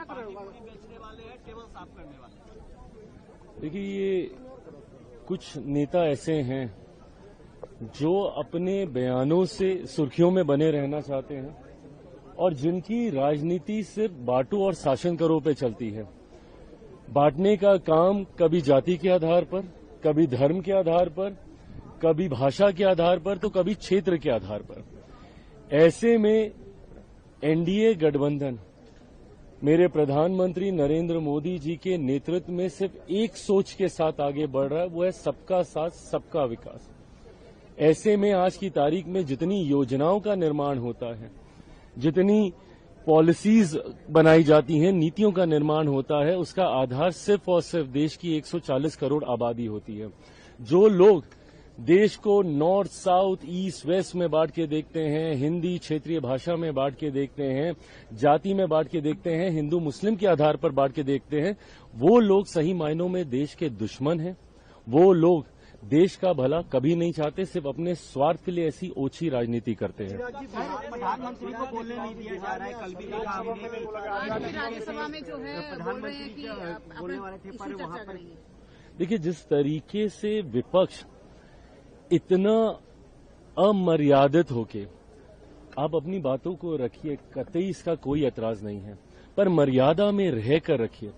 बेचने वाले हैं, टेबल साफ करने वाले। देखिए, ये कुछ नेता ऐसे हैं जो अपने बयानों से सुर्खियों में बने रहना चाहते हैं और जिनकी राजनीति सिर्फ बांटो और शासन करो पे चलती है। बांटने का काम कभी जाति के आधार पर, कभी धर्म के आधार पर, कभी भाषा के आधार पर, तो कभी क्षेत्र के आधार पर। ऐसे में एनडीए गठबंधन मेरे प्रधानमंत्री नरेंद्र मोदी जी के नेतृत्व में सिर्फ एक सोच के साथ आगे बढ़ रहा है, वो है सबका साथ सबका विकास। ऐसे में आज की तारीख में जितनी योजनाओं का निर्माण होता है, जितनी पॉलिसीज बनाई जाती हैं, नीतियों का निर्माण होता है, उसका आधार सिर्फ और सिर्फ देश की 140 करोड़ आबादी होती है। जो लोग देश को नॉर्थ, साउथ, ईस्ट, वेस्ट में बांट के देखते हैं, हिंदी क्षेत्रीय भाषा में बांट के देखते हैं, जाति में बांट के देखते हैं, हिंदू मुस्लिम के आधार पर बांट के देखते हैं, वो लोग सही मायनों में देश के दुश्मन हैं। वो लोग देश का भला कभी नहीं चाहते, सिर्फ अपने स्वार्थ के लिए ऐसी ओछी राजनीति करते हैं। प्रधानमंत्री को बोलने नहीं दिया जा रहा है। कल भी राज्यसभा में जो है प्रधानमंत्री बोलने वाले थे पर वहां पर। देखिए, जिस तरीके से विपक्ष इतना अमर्यादित होके आप अपनी बातों को रखिए, कतई इसका कोई एतराज नहीं है, पर मर्यादा में रहकर रखिए।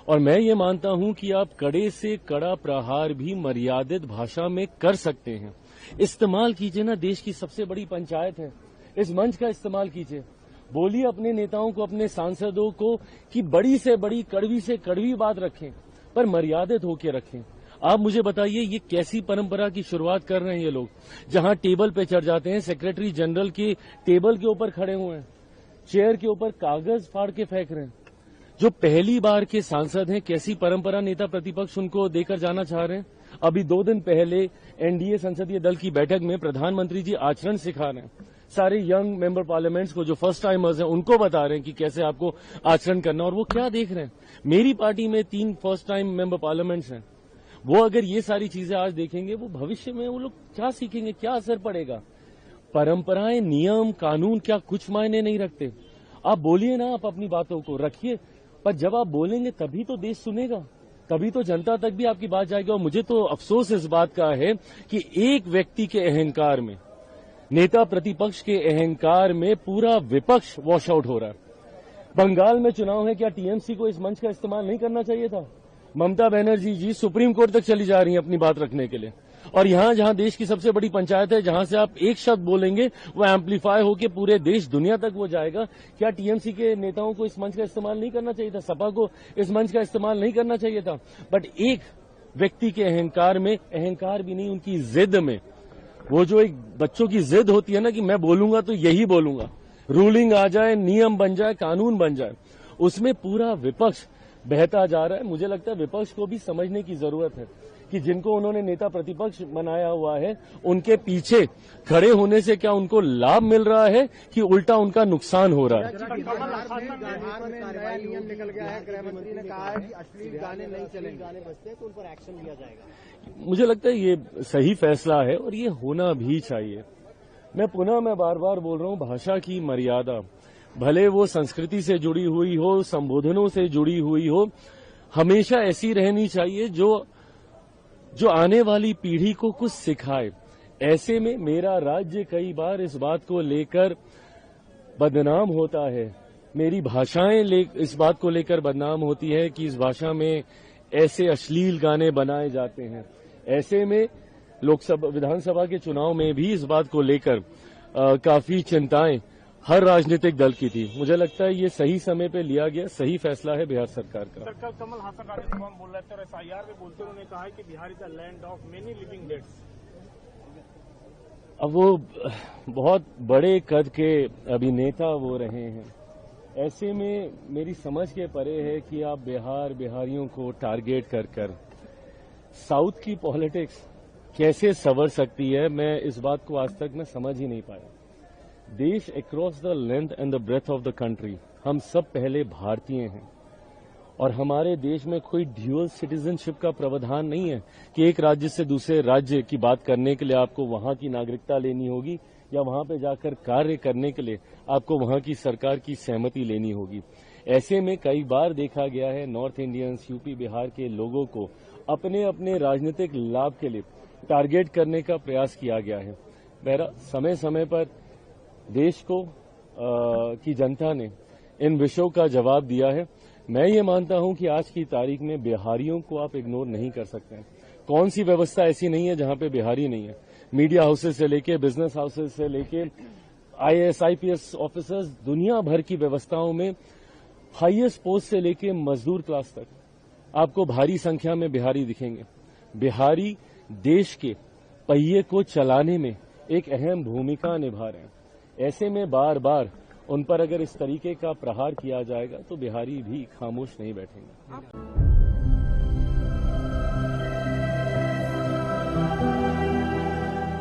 और मैं ये मानता हूं कि आप कड़े से कड़ा प्रहार भी मर्यादित भाषा में कर सकते हैं। इस्तेमाल कीजिए ना, देश की सबसे बड़ी पंचायत है, इस मंच का इस्तेमाल कीजिए। बोलिए अपने नेताओं को, अपने सांसदों को कि बड़ी से बड़ी, कड़वी से कड़वी बात रखें, पर मर्यादित होकर रखें। आप मुझे बताइए, ये कैसी परंपरा की शुरुआत कर रहे हैं ये लोग, जहां टेबल पे चढ़ जाते हैं, सेक्रेटरी जनरल के टेबल के ऊपर खड़े हुए हैं, चेयर के ऊपर कागज फाड़ के फेंक रहे हैं। जो पहली बार के सांसद हैं, कैसी परंपरा नेता प्रतिपक्ष उनको देकर जाना चाह रहे हैं। अभी 2 दिन पहले एनडीए संसदीय दल की बैठक में प्रधानमंत्री जी आचरण सिखा रहे हैं सारे यंग मेंबर पार्लियामेंट्स को, जो फर्स्ट टाइमर्स हैं, उनको बता रहे हैं कि कैसे आपको आचरण करना। और वो क्या देख रहे हैं, मेरी पार्टी में 3 फर्स्ट टाइम मेंबर पार्लियामेंट्स हैं, वो अगर ये सारी चीजें आज देखेंगे, वो भविष्य में वो लोग क्या सीखेंगे, क्या असर पड़ेगा। परंपराएं, नियम, कानून क्या कुछ मायने नहीं रखते। आप बोलिए ना, आप अपनी बातों को रखिए, पर जब आप बोलेंगे तभी तो देश सुनेगा, तभी तो जनता तक भी आपकी बात जाएगी। और मुझे तो अफसोस इस बात का है कि एक व्यक्ति के अहंकार में, नेता प्रतिपक्ष के अहंकार में पूरा विपक्ष वॉश आउट हो रहा है। बंगाल में चुनाव है, क्या टीएमसी को इस मंच का इस्तेमाल नहीं करना चाहिए था? ममता बनर्जी जी सुप्रीम कोर्ट तक चली जा रही हैं अपनी बात रखने के लिए। और यहां जहां देश की सबसे बड़ी पंचायत है, जहां से आप एक शब्द बोलेंगे वो एम्पलीफाई होकर पूरे देश, दुनिया तक वो जाएगा। क्या टीएमसी के नेताओं को इस मंच का इस्तेमाल नहीं करना चाहिए था? सपा को इस मंच का इस्तेमाल नहीं करना चाहिए था? बट एक व्यक्ति के अहंकार में, अहंकार भी नहीं, उनकी जिद में, वो जो एक बच्चों की जिद होती है ना कि मैं बोलूंगा तो यही बोलूंगा, रूलिंग आ जाए, नियम बन जाए, कानून बन जाए, उसमें पूरा विपक्ष बहता जा रहा है। मुझे लगता है विपक्ष को भी समझने की जरूरत है कि जिनको उन्होंने नेता प्रतिपक्ष बनाया हुआ है, उनके पीछे खड़े होने से क्या उनको लाभ मिल रहा है कि उल्टा उनका नुकसान हो रहा है। नियम निकल गया है, गृह मंत्री ने कहा है कि अश्लील गाने नहीं चलेंगे, गाने बजते हैं तो उन पर एक्शन लिया जाएगा। मुझे लगता है ये सही फैसला है और ये होना भी चाहिए। मैं बार बार बोल रहा हूं, भाषा की मर्यादा, भले वो संस्कृति से जुड़ी हुई हो, संबोधनों से जुड़ी हुई हो, हमेशा ऐसी रहनी चाहिए जो आने वाली पीढ़ी को कुछ सिखाए। ऐसे में मेरा राज्य कई बार इस बात को लेकर बदनाम होता है, मेरी भाषाएं इस बात को लेकर बदनाम होती है कि इस भाषा में ऐसे अश्लील गाने बनाए जाते हैं। ऐसे में लोकसभा, विधानसभा के चुनाव में भी इस बात को लेकर काफी चिंताएं हर राजनीतिक दल की थी। मुझे लगता है ये सही समय पे लिया गया सही फैसला है बिहार सरकार का। कल कमल हासन राजभवन बोल रहे थे और एसआईआर में बोलते उन्होंने कहा है कि Bihar is the land of many living deads. अब वो बहुत बड़े कद के अभिनेता वो रहे हैं, ऐसे में मेरी समझ के परे है कि आप बिहारियों को टारगेट कर साउथ की पॉलिटिक्स कैसे संवर सकती है, मैं इस बात को आज तक मैं समझ ही नहीं पाया। देश across the length and the breadth of the country, हम सब पहले भारतीय हैं और हमारे देश में कोई ड्यूअल सिटीजनशिप का प्रावधान नहीं है कि एक राज्य से दूसरे राज्य की बात करने के लिए आपको वहां की नागरिकता लेनी होगी या वहां पे जाकर कार्य करने के लिए आपको वहां की सरकार की सहमति लेनी होगी। ऐसे में कई बार देखा गया है नॉर्थ इंडियंस, यूपी, बिहार के लोगों को अपने अपने राजनीतिक लाभ के लिए टारगेट करने का प्रयास किया गया है। बहरहाल समय समय पर देश को की जनता ने इन विषयों का जवाब दिया है। मैं ये मानता हूं कि आज की तारीख में बिहारियों को आप इग्नोर नहीं कर सकते हैं। कौन सी व्यवस्था ऐसी नहीं है जहां पे बिहारी नहीं है। मीडिया हाउसेस से लेके बिजनेस हाउसेस से लेके IAS, IPS ऑफिसर्स, दुनिया भर की व्यवस्थाओं में हाईएस्ट पोस्ट से लेके मजदूर क्लास तक आपको भारी संख्या में बिहारी दिखेंगे। बिहारी देश के पहिए को चलाने में एक अहम भूमिका निभा रहे हैं। ऐसे में बार बार उन पर अगर इस तरीके का प्रहार किया जाएगा तो बिहारी भी खामोश नहीं बैठेंगे।